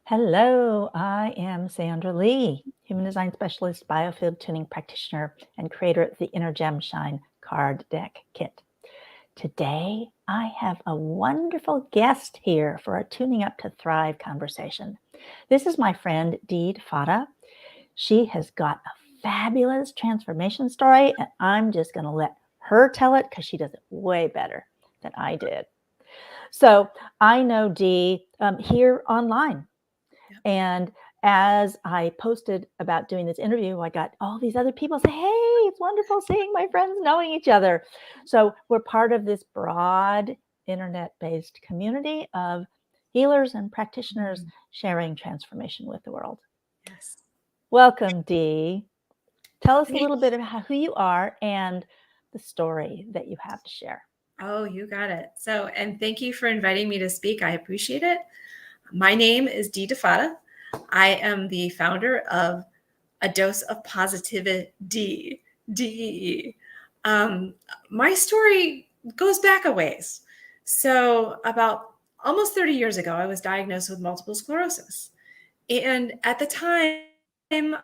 Hello, I am Sandra Lee, human design specialist, biofield tuning practitioner, and creator of the Inner Gem Shine card deck kit. Today, I have a wonderful guest here for our Tuning Up to Thrive conversation. This is my friend Dee DiFatta. She has got a fabulous transformation story, and I'm just going to let her tell it because she does it way better than I did. So I know Dee here online. And as I posted about doing this interview, I got all these other people say, hey, it's wonderful seeing my friends knowing each other. So we're part of this broad internet-based community of healers and practitioners sharing transformation with the world. Yes. Welcome, Dee. Tell us a little bit about who you are and the story that you have to share. Oh, you got it. And thank you for inviting me to speak. I appreciate it. My name is Dee DiFatta. I am the founder of A Dose of PositiviDee, DEE. My story goes back a ways. So about almost 30 years ago, I was diagnosed with multiple sclerosis. And at the time,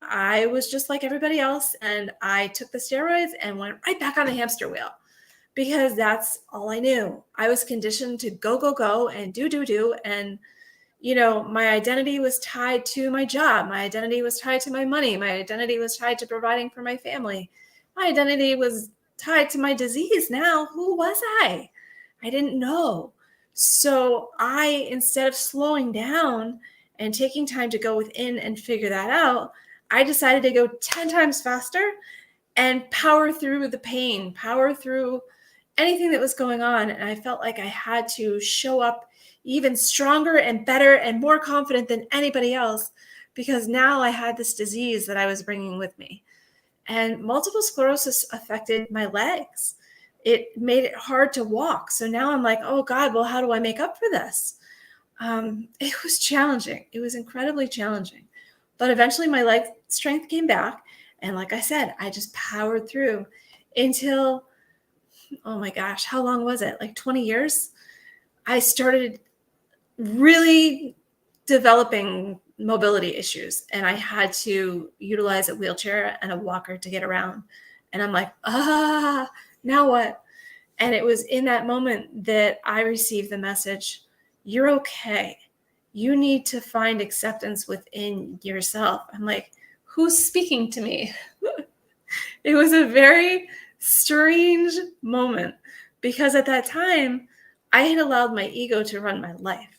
I was just like everybody else. And I took the steroids and went right back on the hamster wheel, because that's all I knew. I was conditioned to go, go, go and do. And, my identity was tied to my job. My identity was tied to my money. My identity was tied to providing for my family. My identity was tied to my disease. Now, who was I? I didn't know. So instead of slowing down and taking time to go within and figure that out, I decided to go 10 times faster and power through the pain, power through anything that was going on. And I felt like I had to show up even stronger and better and more confident than anybody else, because now I had this disease that I was bringing with me. And multiple sclerosis affected my legs. It made it hard to walk. So now I'm like, oh God, well, how do I make up for this? It was challenging. It was incredibly challenging. But eventually my leg strength came back. And like I said, I just powered through until, oh my gosh, how long was it? Like 20 years? I started really developing mobility issues, and I had to utilize a wheelchair and a walker to get around. And I'm like, now what? And it was in that moment that I received the message, you're okay. You need to find acceptance within yourself. I'm like, who's speaking to me? It was a very strange moment, because at that time, I had allowed my ego to run my life.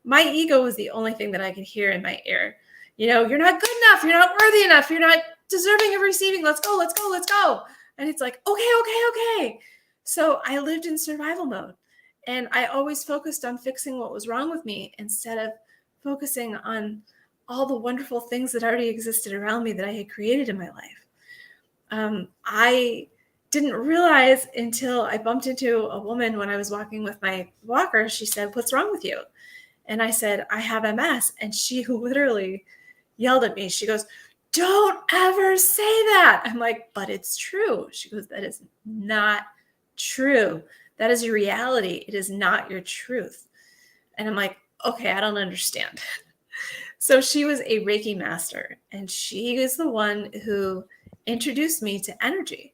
My ego was the only thing that I could hear in my ear. You're not good enough. You're not worthy enough. You're not deserving of receiving. Let's go, let's go, let's go. And it's like, okay. So I lived in survival mode, and I always focused on fixing what was wrong with me instead of focusing on all the wonderful things that already existed around me that I had created in my life. I didn't realize until I bumped into a woman when I was walking with my walker. She said, what's wrong with you? And I said, I have MS. And she literally yelled at me. She goes, don't ever say that. I'm like, but it's true. She goes, that is not true. That is your reality. It is not your truth. And I'm like, okay, I don't understand. So she was a Reiki master, and she is the one who introduced me to energy.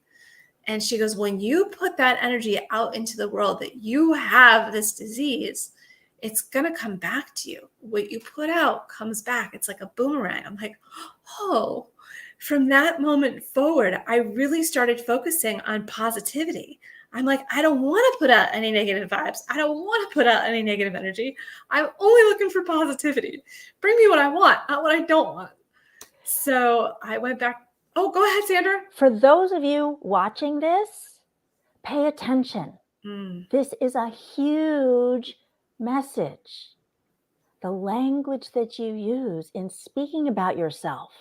And she goes, when you put that energy out into the world that you have this disease, it's going to come back to you. What you put out comes back. It's like a boomerang. I'm like, oh, from that moment forward, I really started focusing on positivity. I'm like, I don't want to put out any negative vibes. I don't want to put out any negative energy. I'm only looking for positivity. Bring me what I want, not what I don't want. So I went back. Oh, go ahead, Sandra. For those of you watching this, pay attention. This is a huge message. The language that you use in speaking about yourself.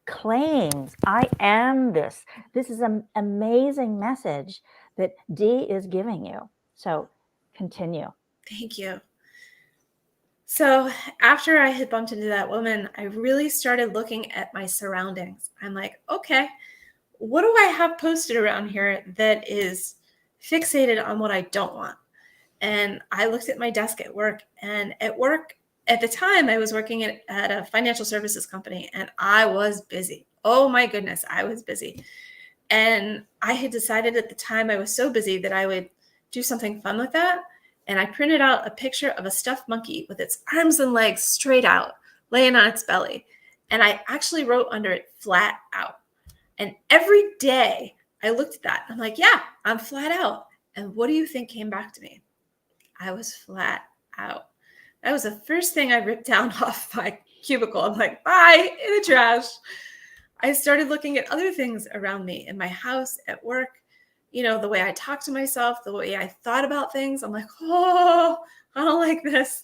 Claims, I am this. This is an amazing message that Dee is giving you. So continue. Thank you. So after I had bumped into that woman, I really started looking at my surroundings. I'm like, okay, what do I have posted around here that is fixated on what I don't want? And I looked at my desk at work, and at work, at the time I was working at a financial services company, and I was busy. Oh my goodness, I was busy. And I had decided at the time I was so busy that I would do something fun with that. And I printed out a picture of a stuffed monkey with its arms and legs straight out, laying on its belly. And I actually wrote under it, flat out. And every day I looked at that. I'm like, yeah, I'm flat out. And what do you think came back to me? I was flat out. That was the first thing I ripped down off my cubicle. I'm like, bye, in the trash. I started looking at other things around me in my house, at work, the way I talked to myself, the way I thought about things. I'm like, oh, I don't like this.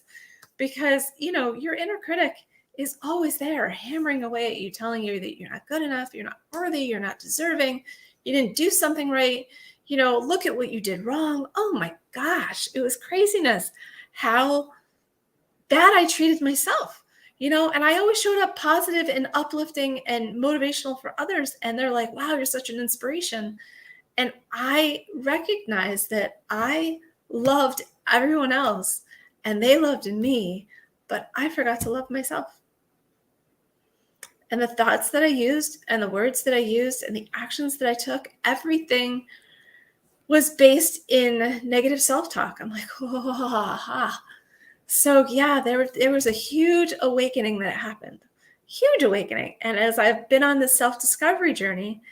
Because, your inner critic is always there hammering away at you, telling you that you're not good enough, you're not worthy, you're not deserving, you didn't do something right. Look at what you did wrong. Oh my gosh, it was craziness how bad I treated myself. And I always showed up positive and uplifting and motivational for others. And they're like, wow, you're such an inspiration. And I recognized that I loved everyone else and they loved me, but I forgot to love myself. And the thoughts that I used and the words that I used and the actions that I took, everything was based in negative self-talk. I'm like, oh. So yeah, there was a huge awakening that happened, huge awakening. And as I've been on this self-discovery journey,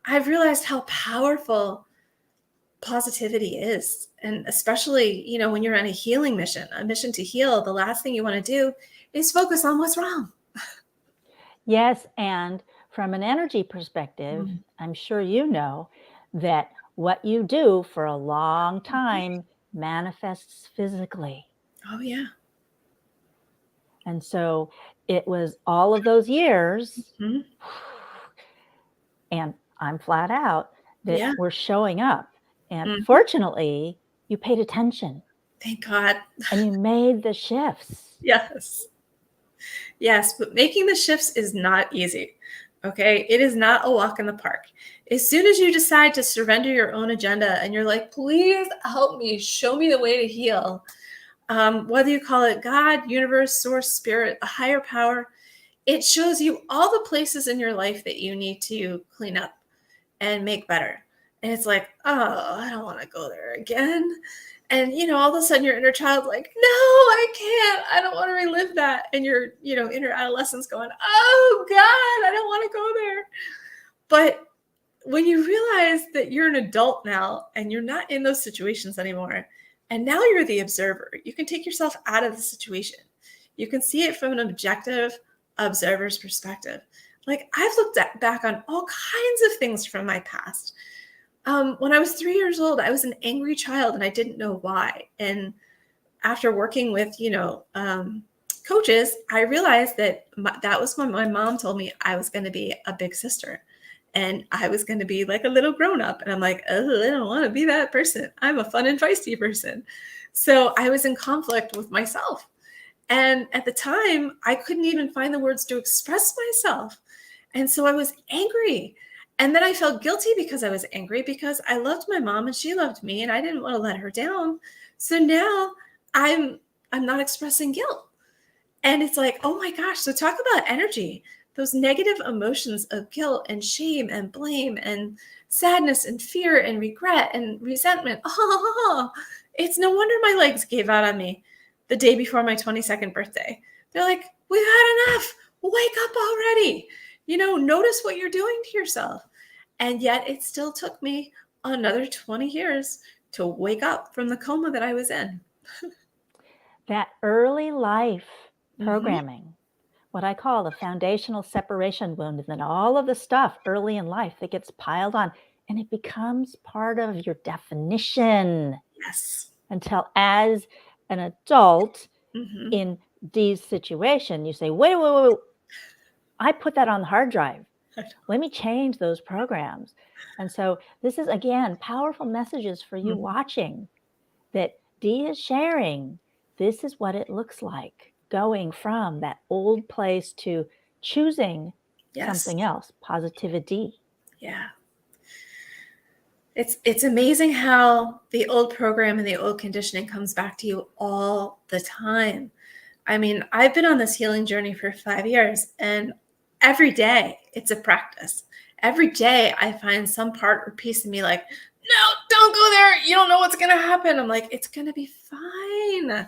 I've realized how powerful positivity is. And especially, when you're on a healing mission, a mission to heal, the last thing you want to do is focus on what's wrong. Yes. And from an energy perspective, I'm sure you know that what you do for a long time manifests physically. Oh, yeah. And so it was all of those years, and I'm flat out, that we're showing up. And fortunately, you paid attention. Thank God. And you made the shifts. Yes. Yes, but making the shifts is not easy. Okay. It is not a walk in the park. As soon as you decide to surrender your own agenda and you're like, please help me, show me the way to heal. Whether you call it God, universe, source, spirit, a higher power, it shows you all the places in your life that you need to clean up and make better. And it's like, oh, I don't want to go there again. And, all of a sudden your inner child's like, no, I can't. I don't want to relive that. And your, inner adolescence going, oh God, I don't want to go there. But when you realize that you're an adult now and you're not in those situations anymore, and now you're the observer, you can take yourself out of the situation. You can see it from an objective observer's perspective. Like I've looked back on all kinds of things from my past. When I was 3 years old, I was an angry child and I didn't know why. And after working with, coaches, I realized that that was when my mom told me I was going to be a big sister. And I was going to be like a little grown up. And I'm like, oh, I don't want to be that person. I'm a fun and feisty person. So I was in conflict with myself. And at the time, I couldn't even find the words to express myself. And so I was angry. And then I felt guilty because I was angry because I loved my mom and she loved me and I didn't want to let her down. So now I'm not expressing guilt. And it's like, oh my gosh. So talk about energy. Those negative emotions of guilt and shame and blame and sadness and fear and regret and resentment. Oh, it's no wonder my legs gave out on me the day before my 22nd birthday. They're like, we've had enough. Wake up already. Notice what you're doing to yourself. And yet it still took me another 20 years to wake up from the coma that I was in. That early life programming, what I call the foundational separation wound, and then all of the stuff early in life that gets piled on, and it becomes part of your definition. Yes. Until as an adult in Dee's situation, you say, wait, I put that on the hard drive. Let me change those programs. And so this is, again, powerful messages for you watching that Dee is sharing. This is what it looks like going from that old place to choosing something else, PositiviDee. Yeah. It's amazing how the old program and the old conditioning comes back to you all the time. I mean, I've been on this healing journey for 5 years, and every day it's a practice. Every day I find some part or piece of me like, no, don't go there. You don't know what's going to happen. I'm like, it's going to be fine.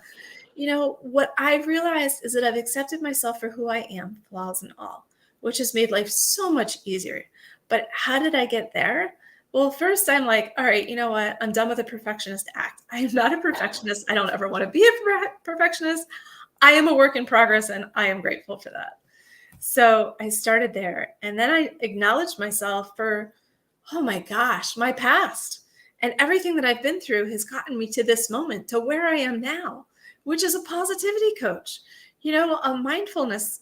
What I've realized is that I've accepted myself for who I am, flaws and all, which has made life so much easier. But how did I get there? Well, first I'm like, all right, you know what? I'm done with the perfectionist act. I am not a perfectionist. I don't ever want to be a perfectionist. I am a work in progress, and I am grateful for that. So I started there, and then I acknowledged myself for, oh my gosh, my past. And everything that I've been through has gotten me to this moment, to where I am now, which is a positivity coach, a mindfulness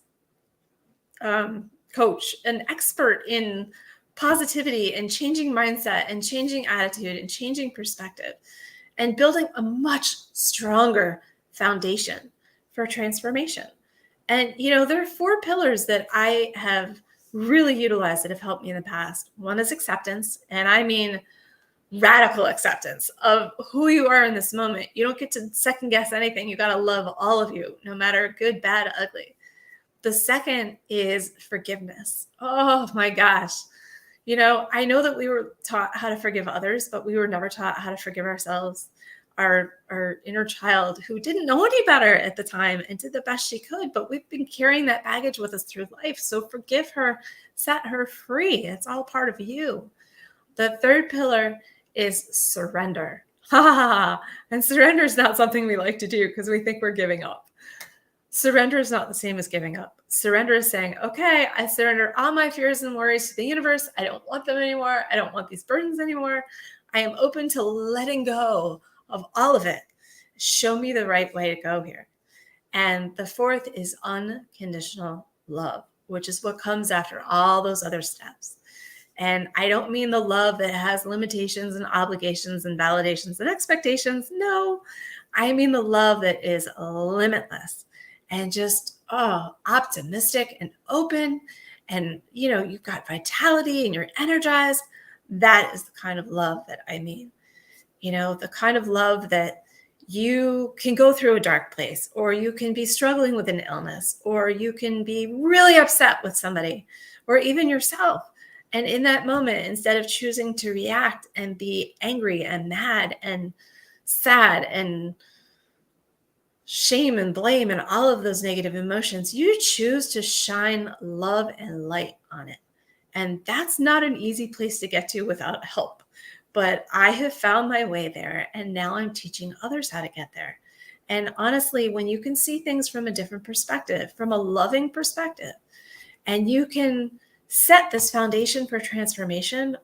coach, an expert in positivity and changing mindset and changing attitude and changing perspective and building a much stronger foundation for transformation. And, there are 4 pillars that I have really utilized that have helped me in the past. One is acceptance. And I mean, radical acceptance of who you are in this moment. You don't get to second guess anything. You got to love all of you, no matter good, bad, ugly. The second is forgiveness. Oh my gosh. I know that we were taught how to forgive others, but we were never taught how to forgive ourselves. Our inner child, who didn't know any better at the time and did the best she could, but we've been carrying that baggage with us through life. So forgive her, set her free. It's all part of you. The third pillar is surrender. And surrender is not something we like to do because we think we're giving up. Surrender is not the same as giving up. Surrender is saying, okay, I surrender all my fears and worries to the universe. I don't want them anymore. I don't want these burdens anymore. I am open to letting go of all of it. Show me the right way to go here. And the fourth is unconditional love, which is what comes after all those other steps. And I don't mean the love that has limitations and obligations and validations and expectations. No, I mean the love that is limitless and just, optimistic and open. And, you've got vitality and you're energized. That is the kind of love that I mean. The kind of love that you can go through a dark place, or you can be struggling with an illness, or you can be really upset with somebody, or even yourself. And in that moment, instead of choosing to react and be angry and mad and sad and shame and blame and all of those negative emotions, you choose to shine love and light on it. And that's not an easy place to get to without help. But I have found my way there, and now I'm teaching others how to get there. And honestly, when you can see things from a different perspective, from a loving perspective, and you can set this foundation for transformation,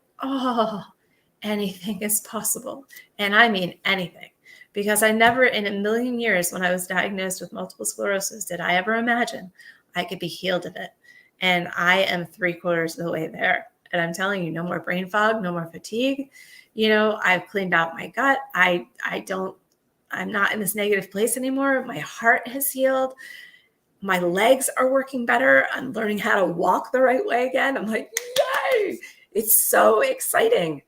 anything is possible. And I mean anything. Because I never in a million years, when I was diagnosed with multiple sclerosis, did I ever imagine I could be healed of it. And I am 3/4 of the way there. And I'm telling you, no more brain fog, no more fatigue. I've cleaned out my gut. I'm not in this negative place anymore. My heart has healed. My legs are working better. I'm learning how to walk the right way again. I'm like, yay! It's so exciting.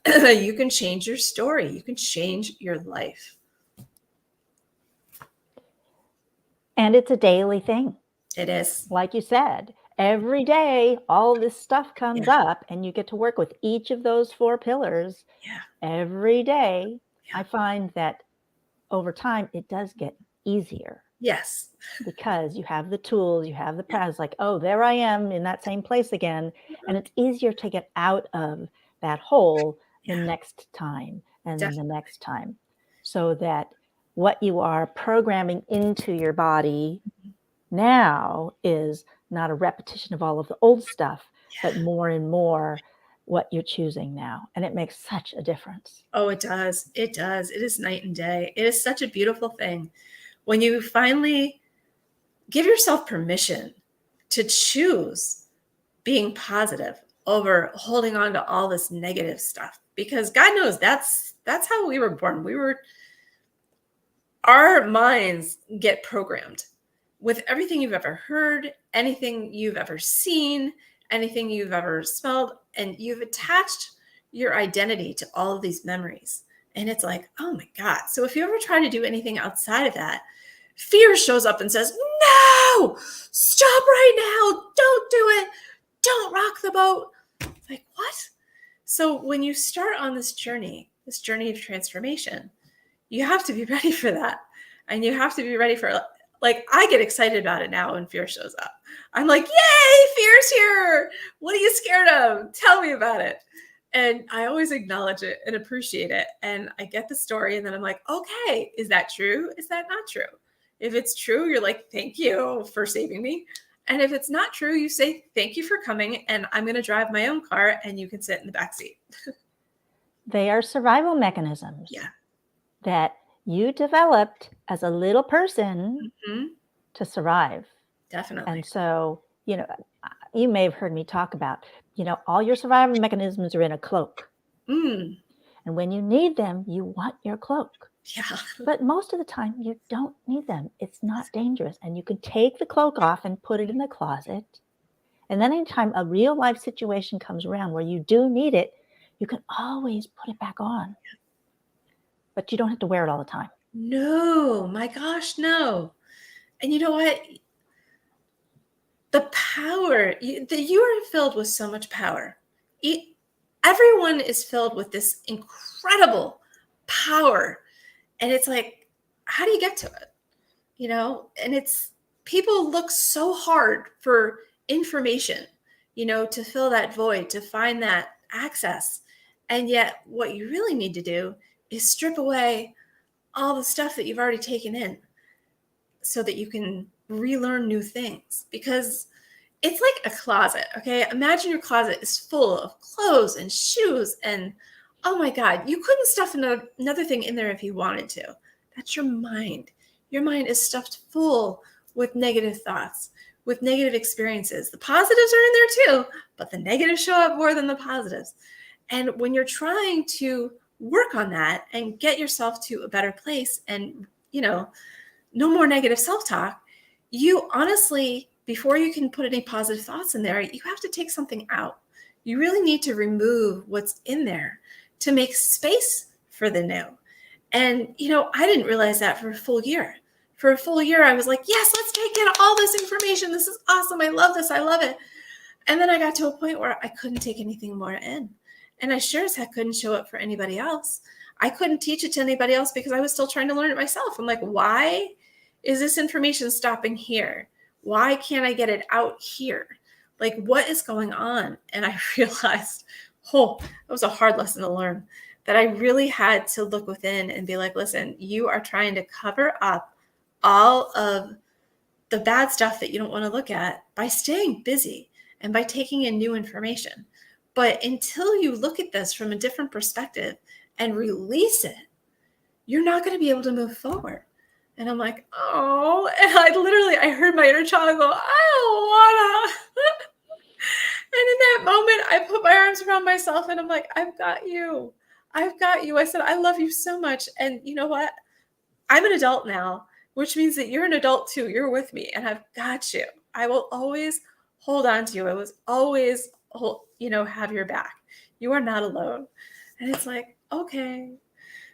You can change your story. You can change your life. And it's a daily thing. It is. Like you said, every day, all this stuff comes up, and you get to work with each of those 4 pillars every day. I find that over time, it does get easier. Yes. Because you have the tools, you have the practice, like, oh, there I am in that same place again. And it's easier to get out of that hole the next time and then the next time, so that what you are programming into your body now is not a repetition of all of the old stuff, but more and more what you're choosing now. And it makes such a difference. Oh, it does. It does. It is night and day. It is such a beautiful thing when you finally give yourself permission to choose being positive over holding on to all this negative stuff. Because God knows that's how we were born. Our minds get programmed with everything you've ever heard, anything you've ever seen, anything you've ever smelled, and you've attached your identity to all of these memories. And it's like, oh my God. So if you ever try to do anything outside of that, Fear shows up and says, no, stop right now. Don't do it. Don't rock the boat. Like, what? So when you start on this journey of transformation, you have to be ready for that. And you have to be ready for, like, I get excited about it now when fear shows up. I'm like, yay, fear's here. What are you scared of? Tell me about it. And I always acknowledge it and appreciate it. And I get the story and then I'm like, okay, is that true? Is that not true? If it's true, you're like, thank you for saving me. And if it's not true, you say, thank you for coming. And I'm going to drive my own car and you can sit in the back seat. They are survival mechanisms Yeah. that you developed as a little person to survive. Definitely. And so, you may have heard me talk about, all your survival mechanisms are in a cloak. And when you need them, you want your cloak. Yeah. But most of the time, you don't need them. It's not dangerous. And you can take the cloak off and put it in the closet. And then anytime a real life situation comes around where you do need it, you can always put it back on. But you don't have to wear it all the time. No, my gosh, no. And you know what? The power, you are filled with so much power. Everyone is filled with this incredible power. And it's like, how do you get to it? And it's, people look so hard for information, to fill that void, to find that access. And yet what you really need to do is strip away all the stuff that you've already taken in so that you can relearn new things, because it's like a closet. Okay. Imagine your closet is full of clothes and shoes and, oh my God, you couldn't stuff another thing in there if you wanted to. That's your mind. Your mind is stuffed full with negative thoughts, with negative experiences. The positives are in there too, but the negatives show up more than the positives. And when you're trying to work on that and get yourself to a better place and, no more negative self-talk, you honestly, before you can put any positive thoughts in there, you have to take something out. You really need to remove what's in there to make space for the new. And, I didn't realize that for a full year. For a full year, I was like, yes, let's take in all this information. This is awesome. I love this. I love it. And then I got to a point where I couldn't take anything more in. And I sure as heck couldn't show up for anybody else. I couldn't teach it to anybody else because I was still trying to learn it myself. I'm like, why is this information stopping here? Why can't I get it out here? Like, what is going on? And I realized, that was a hard lesson to learn, that I really had to look within and be like, listen, you are trying to cover up all of the bad stuff that you don't want to look at by staying busy and by taking in new information. But until you look at this from a different perspective and release it, you're not going to be able to move forward. And I'm like, oh, and I heard my inner child go, I don't wanna. And in that moment, I put my arms around myself and I'm like, I've got you. I've got you. I said, I love you so much. And you know what? I'm an adult now, which means that you're an adult too. You're with me and I've got you. I will always hold on to you. I was always, have your back. You are not alone. And it's like, okay.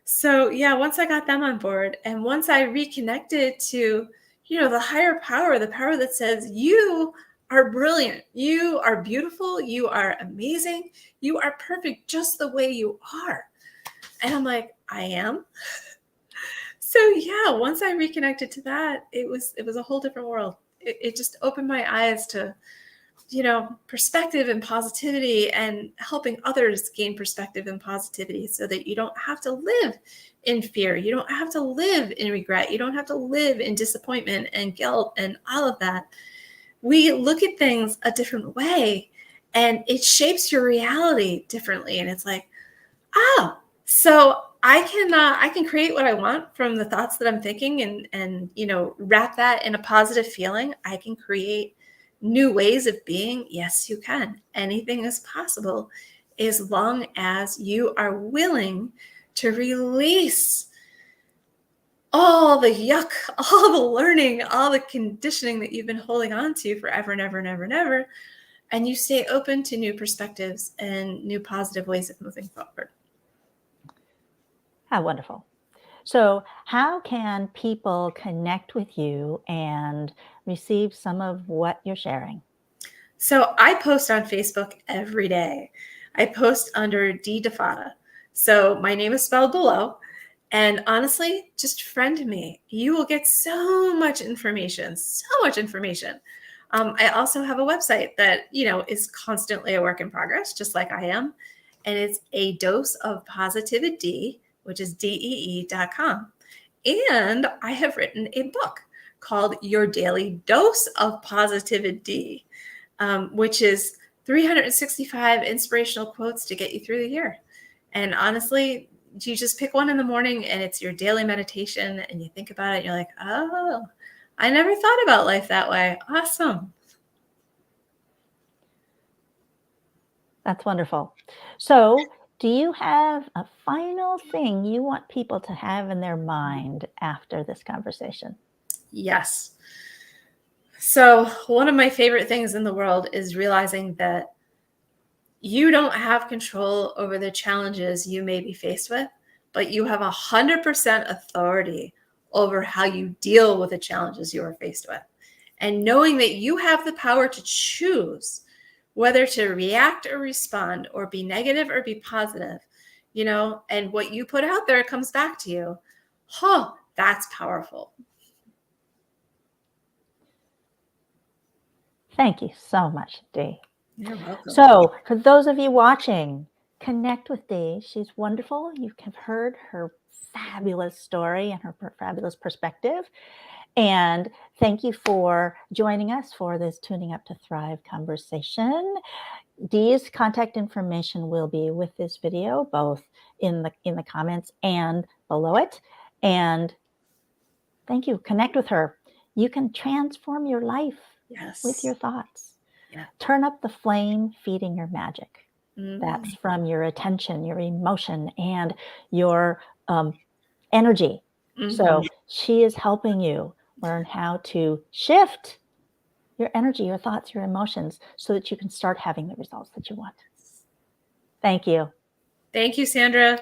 So yeah, once I got them on board and once I reconnected to, the higher power, the power that says you are brilliant, you are beautiful, you are amazing, you are perfect just the way you are. And I'm like, I am. So yeah, once I reconnected to that, it was a whole different world. It just opened my eyes to, perspective and positivity and helping others gain perspective and positivity so that you don't have to live in fear. You don't have to live in regret. You don't have to live in disappointment and guilt and all of that. We look at things a different way and it shapes your reality differently. And it's like, oh, so I can create what I want from the thoughts that I'm thinking and wrap that in a positive feeling. I can create new ways of being. Yes, you can. Anything is possible as long as you are willing to release all the yuck, all the learning, all the conditioning that you've been holding on to forever and ever and ever and ever. And you stay open to new perspectives and new positive ways of moving forward. How wonderful. So how can people connect with you and receive some of what you're sharing? So I post on Facebook every day. I post under Dee DiFatta. So my name is spelled below. And honestly, just friend me. You will get so much information, so much information. I also have a website that, is constantly a work in progress, just like I am. And it's a dose of PositiviDee, which is DEE.com. And I have written a book called Your Daily Dose of PositiviDee, which is 365 inspirational quotes to get you through the year. And honestly, you just pick one in the morning and it's your daily meditation and you think about it and you're like, oh, I never thought about life that way. Awesome. That's wonderful. So do you have a final thing you want people to have in their mind after this conversation? Yes. So one of my favorite things in the world is realizing that you don't have control over the challenges you may be faced with, but you have 100% authority over how you deal with the challenges you are faced with. And knowing that you have the power to choose whether to react or respond or be negative or be positive, and what you put out there comes back to you. That's powerful. Thank you so much, Dee. You're welcome. So for those of you watching, connect with Dee. She's wonderful. You have heard her fabulous story and her fabulous perspective. And thank you for joining us for this Tuning Up to Thrive conversation. Dee's contact information will be with this video, both in the comments and below it. And thank you. Connect with her. You can transform your life with your thoughts. Yeah. Turn up the flame feeding your magic. Mm-hmm. That's from your attention, your emotion, and your energy. Mm-hmm. So she is helping you learn how to shift your energy, your thoughts, your emotions, so that you can start having the results that you want. Thank you. Thank you, Sandra.